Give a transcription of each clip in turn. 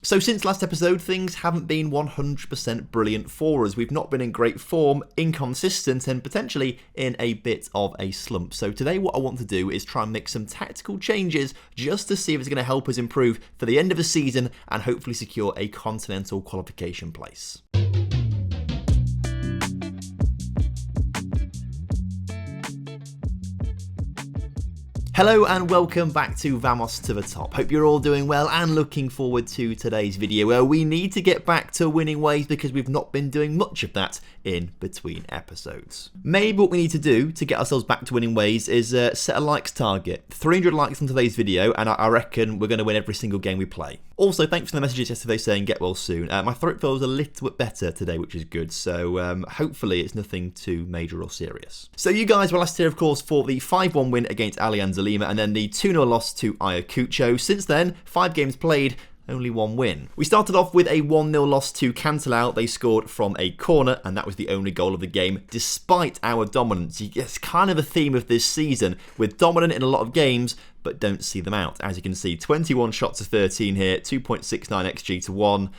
So since last episode, things haven't been 100% brilliant for us. We've not been in great form, inconsistent, and potentially in a bit of a slump. So today what I want to do is try and make some tactical changes just to see if it's going to help us improve for the end of the season and hopefully secure a continental qualification place. Hello and welcome back to Vamos to the Top. Hope you're all doing well and looking forward to today's video where we need to get back to winning ways because we've not been doing much of that in between episodes. Maybe what we need to do to get ourselves back to winning ways is set a likes target. 300 likes on today's video and I reckon we're going to win every single game we play. Also, thanks for the messages yesterday saying get well soon. My throat feels a little bit better today, which is good. So hopefully it's nothing too major or serious. So you guys were last here, of course, for the 5-1 win against Alianza Lima and then the 2-0 loss to Ayacucho. Since then, 5 games played, only 1 win. We started off with a 1-0 loss to Cantilao. They scored from a corner, and that was the only goal of the game, despite our dominance. It's kind of a theme of this season. We're dominant in a lot of games, but don't see them out. As you can see, 21 shots to 13 here, 2.69 XG to 1.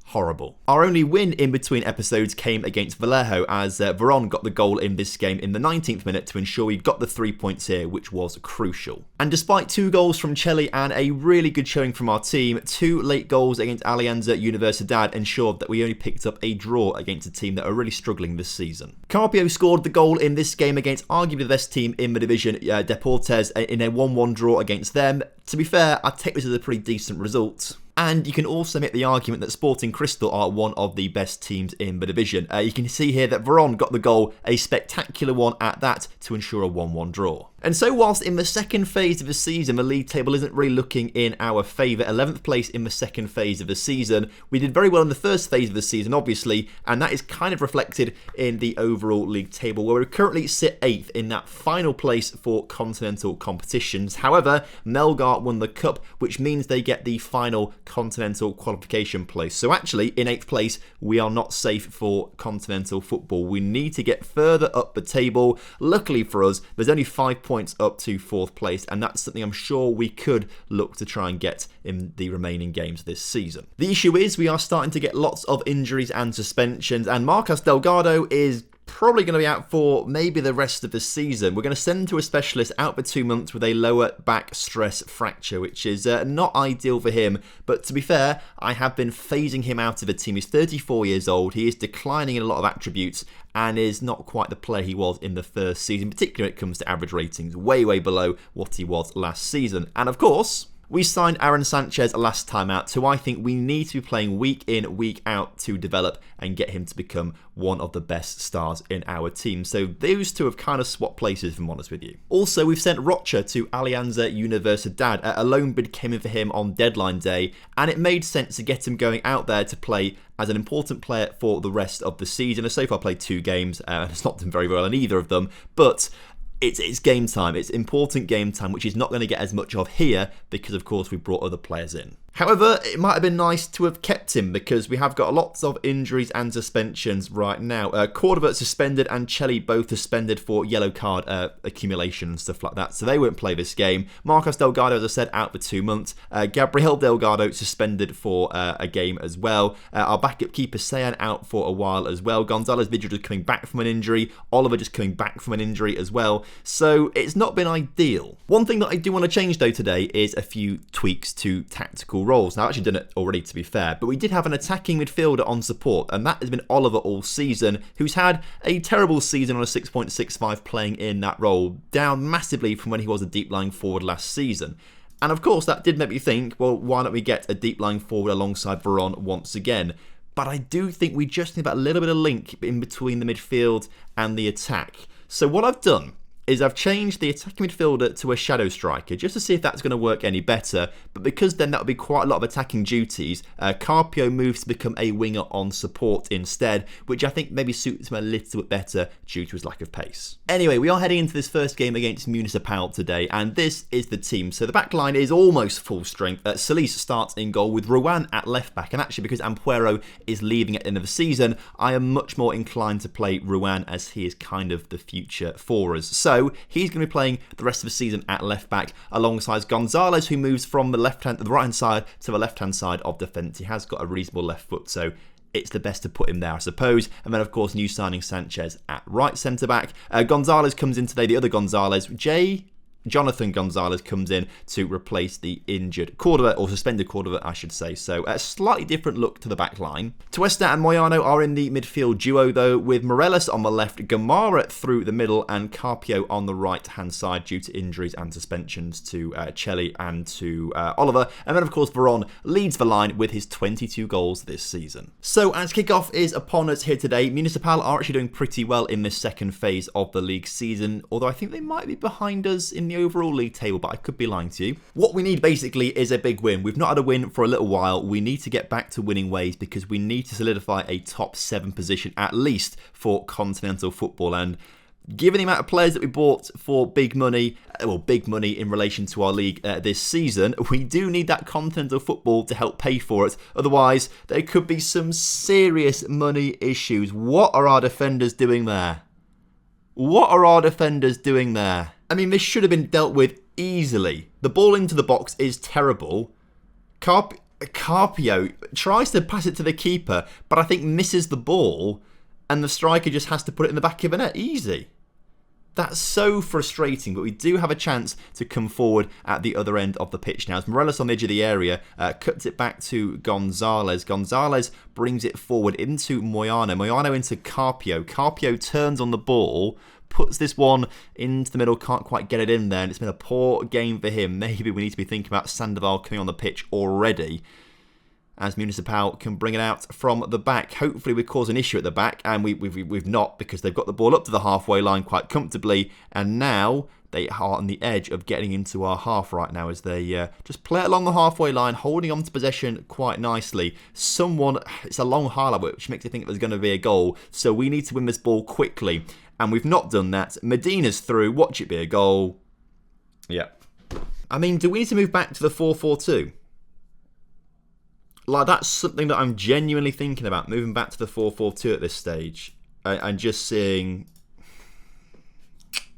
Horrible. Our only win in between episodes came against Vallejo as Veron got the goal in this game in the 19th minute to ensure we got the 3 points here, which was crucial. And despite 2 goals from Cheli and a really good showing from our team, 2 late goals against Alianza Universidad ensured that we only picked up a draw against a team that are really struggling this season. Carpio scored the goal in this game against arguably the best team in the division, Deportes, in a 1-1 draw against them. To be fair, I take this as a pretty decent result. And you can also make the argument that Sporting Cristal are one of the best teams in the division. You can see here that Veron got the goal, a spectacular one at that, to ensure a 1-1 draw. And so whilst in the second phase of the season, the league table isn't really looking in our favour, 11th place in the second phase of the season, we did very well in the first phase of the season, obviously, and that is kind of reflected in the overall league table, where we currently sit 8th in that final place for continental competitions. However, Melgar won the cup, which means they get the final continental qualification place. So actually, in 8th place, we are not safe for continental football. We need to get further up the table. Luckily for us, there's only 5 points up to 4th place, and that's something I'm sure we could look to try and get in the remaining games this season. The issue is we are starting to get lots of injuries and suspensions, and Marcos Delgado is probably going to be out for maybe the rest of the season. We're going to send him to a specialist out for 2 months with a lower back stress fracture, which is not ideal for him. But to be fair, I have been phasing him out of the team. He's 34 years old. He is declining in a lot of attributes and is not quite the player he was in the first season, particularly when it comes to average ratings, way below what he was last season. And of course, we signed Aaron Sanchez last time out, who I think we need to be playing week in, week out to develop and get him to become one of the best stars in our team. So those two have kind of swapped places, if I'm honest with you. Also, we've sent Rocha to Alianza Universidad. A loan bid came in for him on deadline day, and it made sense to get him going out there to play as an important player for the rest of the season. So far played 2 games, and it's not done very well in either of them, but it's game time. It's important game time, which is not going to get as much of here because, of course, we brought other players in. However, it might have been nice to have kept him because we have got lots of injuries and suspensions right now. Cordova suspended and Cheli both suspended for yellow card accumulation and stuff like that, so they won't play this game. Marcos Delgado, as I said, out for 2 months. Gabriel Delgado suspended for a game as well. Our backup keeper Sayan out for a while as well. Gonzalez Vidal just coming back from an injury. Oliver just coming back from an injury as well. So it's not been ideal. One thing that I do want to change though today is a few tweaks to tactical roles. Now, I've actually done it already, to be fair, but we did have an attacking midfielder on support, and that has been Oliver all season, who's had a terrible season on a 6.65 playing in that role, down massively from when he was a deep-lying forward last season. And of course, that did make me think, well, why don't we get a deep-lying forward alongside Veron once again? But I do think we just need that little bit of link in between the midfield and the attack. So what I've done is I've changed the attacking midfielder to a shadow striker just to see if that's going to work any better, but because then that would be quite a lot of attacking duties, Carpio moves to become a winger on support instead, which I think maybe suits him a little bit better due to his lack of pace. Anyway, we are heading into this first game against Municipal today, and this is the team. So the back line is almost full strength. Solis starts in goal with Ruan at left back, and actually because Ampuero is leaving at the end of the season, I am much more inclined to play Ruan as he is kind of the future for us. So So he's going to be playing the rest of the season at left back alongside Gonzalez, who moves from the right-hand side to the left-hand side of defence. He has got a reasonable left foot, so it's the best to put him there, I suppose. And then, of course, new signing Sanchez at right centre-back. Gonzalez comes in today, the other Gonzalez. Jonathan Gonzalez comes in to replace the injured Cordova, or suspended Cordova, I should say. So a slightly different look to the back line. Tuesta and Moyano are in the midfield duo, though, with Morelos on the left, Gamara through the middle, and Carpio on the right-hand side due to injuries and suspensions to Chelly and to Oliver. And then, of course, Veron leads the line with his 22 goals this season. So as kickoff is upon us here today, Municipal are actually doing pretty well in this second phase of the league season, although I think they might be behind us in the overall league table, but I could be lying to you. What we need basically is a big win. We've not had a win for a little while. We need to get back to winning ways because we need to solidify a top 7 position at least for continental football. And given the amount of players that we bought for big money in relation to our league this season, we do need that continental football to help pay for it. Otherwise, there could be some serious money issues. What are our defenders doing there? I mean, this should have been dealt with easily. The ball into the box is terrible. Carpio tries to pass it to the keeper, but I think misses the ball, and the striker just has to put it in the back of the net. Easy. That's so frustrating, but we do have a chance to come forward at the other end of the pitch now. As Morelos on the edge of the area cuts it back to Gonzalez. Gonzalez brings it forward into Moyano. Moyano into Carpio. Carpio turns on the ball, puts this one into the middle, can't quite get it in there, and it's been a poor game for him. Maybe we need to be thinking about Sandoval coming on the pitch already, as Municipal can bring it out from the back. Hopefully we cause an issue at the back, and we've not, because they've got the ball up to the halfway line quite comfortably, and now they are on the edge of getting into our half right now as they just play it along the halfway line, holding on to possession quite nicely. It's a long highlight, which makes you think there's going to be a goal, so we need to win this ball quickly. And we've not done that. Medina's through. Watch it be a goal. Yeah. I mean, do we need to move back to the 4-4-2? Like, that's something that I'm genuinely thinking about, moving back to the 4-4-2 at this stage. And just seeing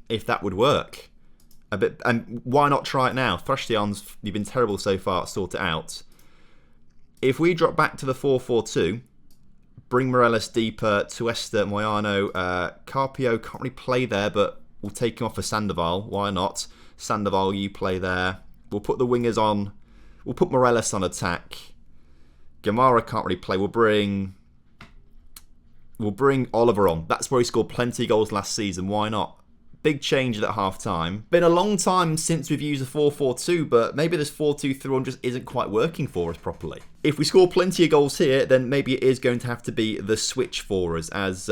if that would work. And why not try it now? Thrash the arms. You've been terrible so far. Sort it out. If we drop back to the 4-4-2... bring Morelos deeper, Tuesta, Moyano, Carpio can't really play there, but we'll take him off for Sandoval. Why not? Sandoval, you play there. We'll put the wingers on. We'll put Morelos on attack. Gamara can't really play. We'll bring Oliver on. That's where he scored plenty of goals last season. Why not? Big change at half time. Been a long time since we've used a 4-4-2, but maybe this 4-2-3-1 just isn't quite working for us properly. If we score plenty of goals here, then maybe it is going to have to be the switch for us, as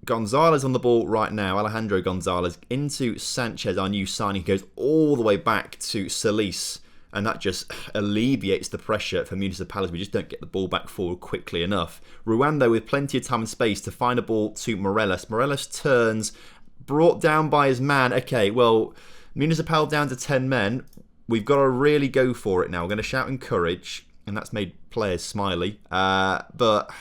Gonzalez on the ball right now, Alejandro Gonzalez, into Sanchez, our new signing, goes all the way back to Solis, and that just alleviates the pressure for Municipal as we just don't get the ball back forward quickly enough. Ruando with plenty of time and space to find a ball to Morelos. Morelos turns, brought down by his man. Okay, well, Municipal down to 10 men. We've got to really go for it now. We're going to shout encourage, and that's made players smiley. But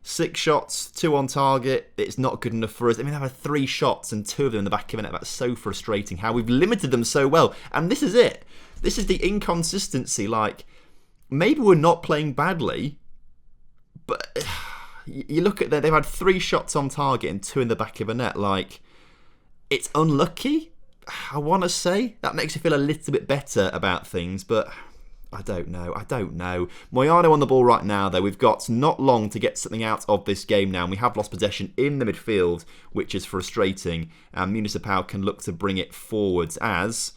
6 shots, 2 on target. It's not good enough for us. I mean, I've had 3 shots and 2 of them in the back of the net. That's so frustrating how we've limited them so well. And this is it. This is the inconsistency. Like, maybe we're not playing badly, but you look at that, they've had 3 shots on target and 2 in the back of the net. Like, it's unlucky, I want to say. That makes you feel a little bit better about things, but I don't know. Moyano on the ball right now, though. We've got not long to get something out of this game now, and we have lost possession in the midfield, which is frustrating. And Municipal can look to bring it forwards as...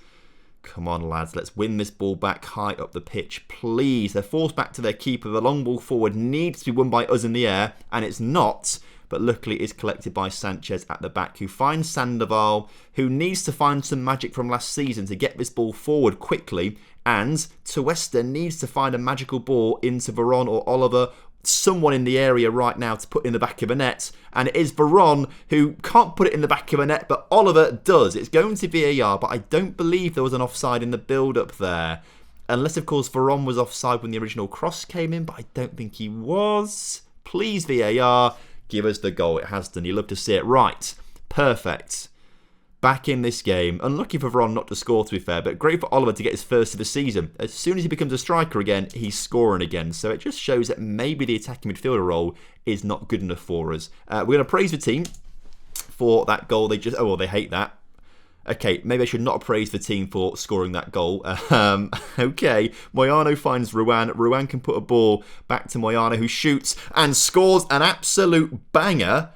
Come on, lads, let's win this ball back high up the pitch, please. They're forced back to their keeper. The long ball forward needs to be won by us in the air, and it's not. But luckily it's collected by Sanchez at the back, who finds Sandoval, who needs to find some magic from last season to get this ball forward quickly. And Tuesta needs to find a magical ball into Veron or Oliver, someone in the area right now to put in the back of a net, and it is Veron who can't put it in the back of a net, but Oliver does. It's going to VAR, but I don't believe there was an offside in the build-up there, unless of course Veron was offside when the original cross came in, but I don't think he was. Please VAR, give us the goal. It has done. You love to see it. Right, perfect. back in this game. Unlucky for Veron not to score, to be fair, but great for Oliver to get his first of the season. As soon as he becomes a striker again, he's scoring again. So it just shows that maybe the attacking midfielder role is not good enough for us. We're going to praise the team for that goal. They hate that. Okay, maybe I should not praise the team for scoring that goal. Okay, Moyano finds Ruan. Ruan can put a ball back to Moyano, who shoots and scores an absolute banger.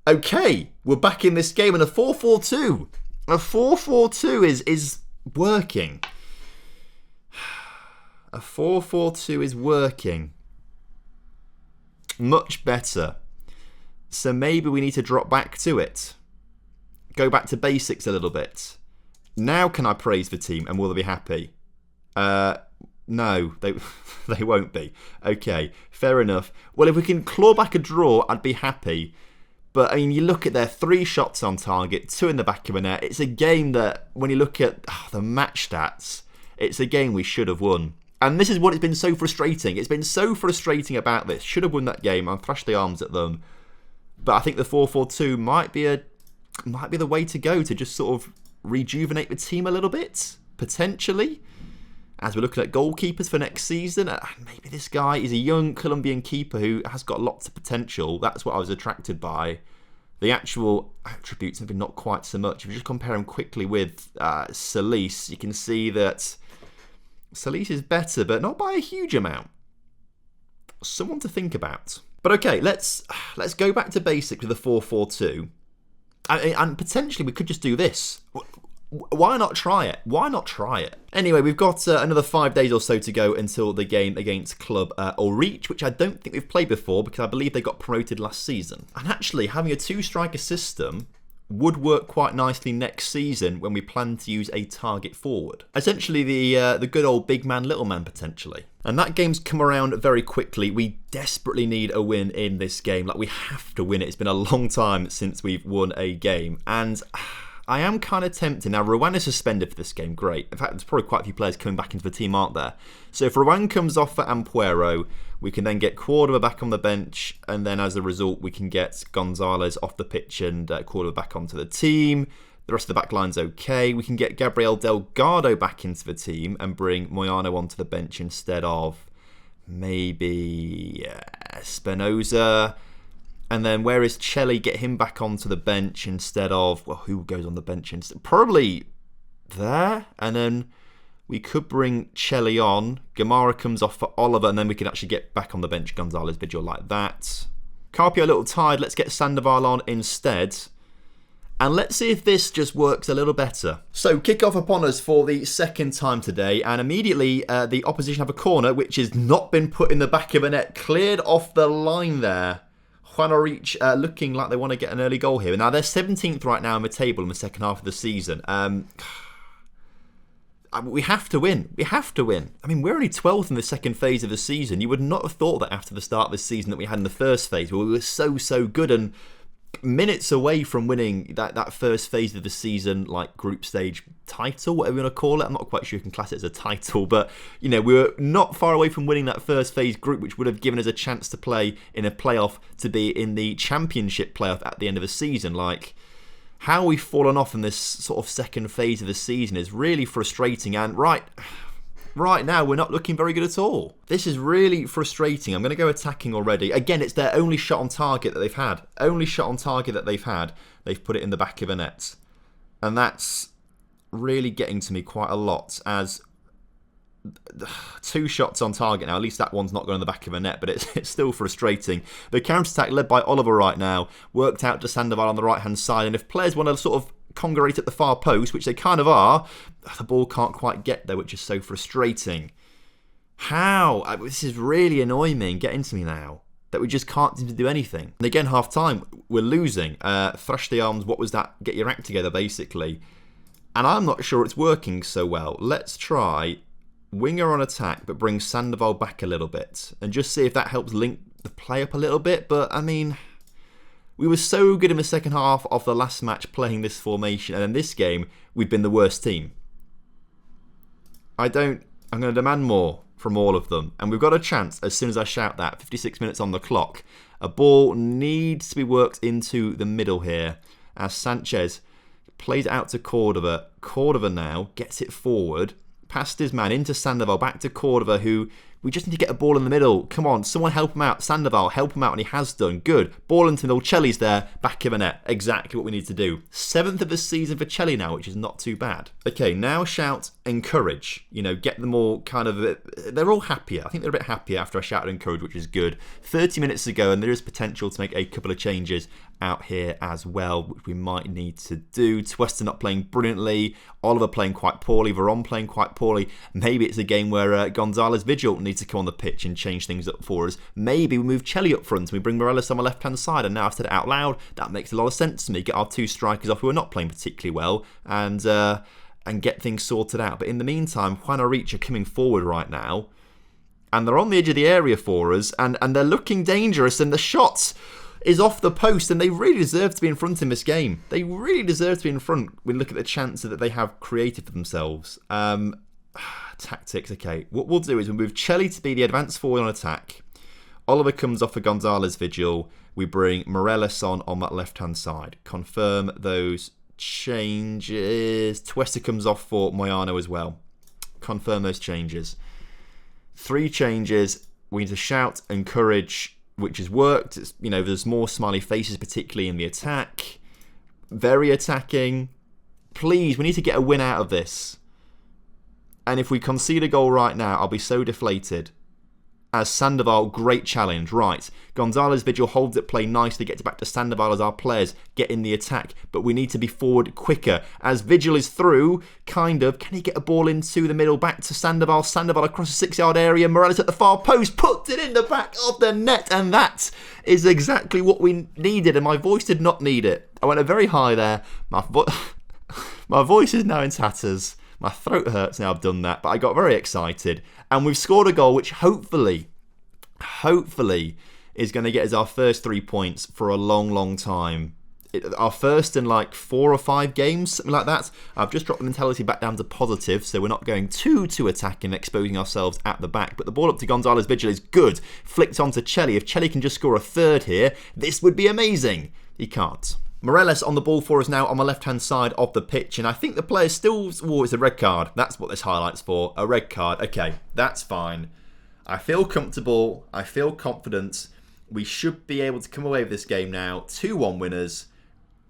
Okay, we're back in this game, and a 4-4-2. A 4-4-2 is working. A 4-4-2 is working. Much better. So maybe we need to drop back to it. Go back to basics a little bit. Now can I praise the team and will they be happy? No, they won't be. Okay, fair enough. Well, if we can claw back a draw, I'd be happy. But, I mean, you look at their 3 shots on target, 2 in the back of the net. It's a game that, when you look at the match stats, it's a game we should have won. And this is what it's been so frustrating. It's been so frustrating about this. Should have won that game. I'll thrash the arms at them. But I think the 4-4-2 might be the way to go to just sort of rejuvenate the team a little bit, potentially. As we're looking at goalkeepers for next season, maybe this guy is a young Colombian keeper who has got lots of potential. That's what I was attracted by. The actual attributes have been not quite so much. If you just compare him quickly with Solis, you can see that Solis is better, but not by a huge amount. Someone to think about. But okay, let's go back to basics with the 4-4-2. And potentially we could just do this. Why not try it? Why not try it? Anyway, we've got another 5 days or so to go until the game against Club Orich, which I don't think we've played before because I believe they got promoted last season. And actually, having a 2-striker system would work quite nicely next season when we plan to use a target forward. Essentially, the good old big man, little man, potentially. And that game's come around very quickly. We desperately need a win in this game. Like, we have to win it. It's been a long time since we've won a game. And I am kind of tempted. Now, Ruan is suspended for this game. Great. In fact, there's probably quite a few players coming back into the team, aren't there? So if Ruan comes off for Ampuero, we can then get Cordova back on the bench. And then as a result, we can get Gonzalez off the pitch and Cordova back onto the team. The rest of the back line's okay. We can get Gabriel Delgado back into the team and bring Moyano onto the bench instead of maybe Espinosa. And then where is Chelly? Get him back onto the bench instead of, well, who goes on the bench instead? Probably there. And then we could bring Chelly on. Gamara comes off for Oliver, and then we can actually get back on the bench Gonzalez Vigil like that. Carpio a little tired. Let's get Sandoval on instead. And let's see if this just works a little better. So, kick-off upon us for the second time today. And immediately, the opposition have a corner, which has not been put in the back of a net. Cleared off the line there. Juan Orich looking like they want to get an early goal here. Now, they're 17th right now in the table in the second half of the season. We have to win. We have to win. I mean, we're only 12th in the second phase of the season. You would not have thought that after the start of the season that we had in the first phase, where we were so good and minutes away from winning that first phase of the season, like group stage title, whatever you want to call it. I'm not quite sure you can class it as a title, but you know, we were not far away from winning that first phase group, which would have given us a chance to play in a playoff, to be in the championship playoff at the end of the season. Like, how we've fallen off in this sort of second phase of the season is really frustrating. And right now, we're not looking very good at all. This is really frustrating. I'm going to go attacking already. Again, it's their only shot on target that they've had. Only shot on target that they've had. They've put it in the back of a net. And that's really getting to me quite a lot, as 2 shots on target now. At least that one's not going in the back of a net, but it's still frustrating. The counter-attack led by Oliver right now worked out to Sandoval on the right-hand side. And if players want to sort of congregate at the far post, which they kind of are, the ball can't quite get there, which is so frustrating. How? This is really annoying me and getting to me now, that we just can't seem to do anything. And again, half-time, we're losing. Thrash the arms, what was that? Get your act together, basically. And I'm not sure it's working so well. Let's try winger on attack, but bring Sandoval back a little bit, and just see if that helps link the play up a little bit. But, I mean, we were so good in the second half of the last match playing this formation, and in this game, we've been the worst team. I'm going to demand more from all of them. And we've got a chance as soon as I shout that. 56 minutes on the clock. A ball needs to be worked into the middle here, as Sanchez plays it out to Cordova. Cordova now gets it forward, past his man into Sandoval, back to Cordova, who we just need to get a ball in the middle. Come on, someone help him out. Sandoval, help him out, and he has done. Good. Ball into the middle. Chelly's there, back of the net. Exactly what we need to do. 7th of the season for Chelly now, which is not too bad. Okay, now shout encourage. You know, get them all kind of... They're all happier. I think they're a bit happier after I shouted encourage, which is good. 30 minutes ago, and there is potential to make a couple of changes out here as well, which we might need to do. Twesta not playing brilliantly. Oliver playing quite poorly. Veron playing quite poorly. Maybe it's a game where Gonzalez Vigil needs to come on the pitch and change things up for us. Maybe we move Chelly up front and we bring Morelos on the left-hand side. And now I've said it out loud, that makes a lot of sense to me. Get our 2 strikers off who are not playing particularly well and get things sorted out. But in the meantime, Juan Orich are coming forward right now. And they're on the edge of the area for us. And they're looking dangerous. And the shot is off the post, and they really deserve to be in front in this game. They really deserve to be in front when you look at the chances that they have created for themselves. Tactics, okay. What we'll do is we'll move Chelly to be the advanced forward on attack. Oliver comes off for Gonzalez Vigil. We bring Morelos on that left-hand side. Confirm those changes. Twesta comes off for Moyano as well. Confirm those changes. 3 changes. We need to shout, encourage, which has worked. It's, you know, there's more smiley faces, particularly in the attack. Very attacking. Please, we need to get a win out of this. And if we concede a goal right now, I'll be so deflated. As Sandoval, great challenge. Right, Gonzalez Vigil holds it play nicely, gets it back to Sandoval as our players get in the attack. But we need to be forward quicker. As Vigil is through, kind of, can he get a ball into the middle, back to Sandoval? Sandoval across the 6-yard area. Morelos at the far post, puts it in the back of the net. And that is exactly what we needed. And my voice did not need it. I went very high there. My voice is now in tatters. My throat hurts now I've done that, but I got very excited. And we've scored a goal which hopefully is going to get us our first 3 points for a long, long time. Our first in like 4 or 5 games, something like that. I've just dropped the mentality back down to positive, so we're not going too attacking, exposing ourselves at the back. But the ball up to Gonzalez Vigil is good. Flicked onto Chelly. If Chelly can just score a 3rd here, this would be amazing. He can't. Morelos on the ball for us now on the left-hand side of the pitch, and I think the player still... Oh, it's a red card. That's what this highlight's for. A red card. Okay, that's fine. I feel comfortable. I feel confident. We should be able to come away with this game now. 2-1 winners,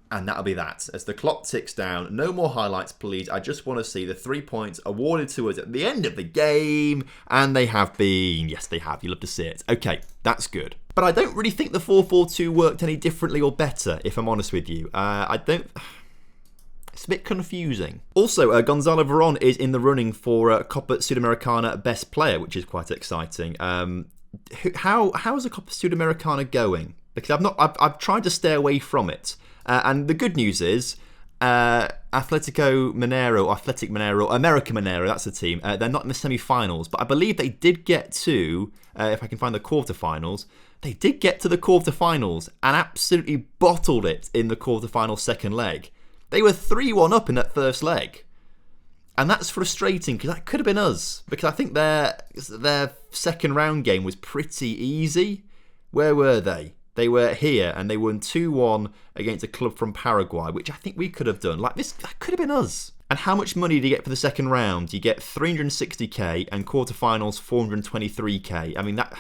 and that'll be that. As the clock ticks down, no more highlights, please. I just want to see the 3 points awarded to us at the end of the game, and they have been. Yes, they have. You love to see it. Okay, that's good. But I don't really think the 4-4-2 worked any differently or better, if I'm honest with you. It's a bit confusing. Also, Gonzalo Veron is in the running for Copa Sudamericana Best Player, which is quite exciting. How's the Copa Sudamericana going? Because I've tried to stay away from it. And the good news is, Athletic Mineiro, America Mineiro, that's the team. They're not in the semi-finals, but I believe they did get to, if I can find the quarterfinals, they did get to the quarterfinals and absolutely bottled it in the quarterfinal second leg. They were 3-1 up in that first leg. And that's frustrating because that could have been us. Because I think their second round game was pretty easy. Where were they? They were here and they won 2-1 against a club from Paraguay, which I think we could have done. Like this, that could have been us. And how much money do you get for the second round? You get 360k and quarterfinals 423k. I mean, that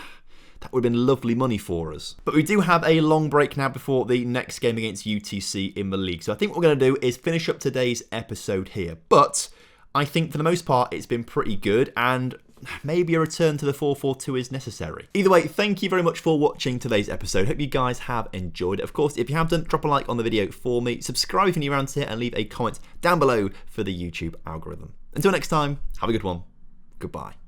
would have been lovely money for us. But we do have a long break now before the next game against UTC in the league. So I think what we're going to do is finish up today's episode here. But I think for the most part, it's been pretty good. And maybe a return to the 4-4-2 is necessary. Either way, thank you very much for watching today's episode. Hope you guys have enjoyed it. Of course, if you have done, drop a like on the video for me. Subscribe if you're new around here and leave a comment down below for the YouTube algorithm. Until next time, have a good one. Goodbye.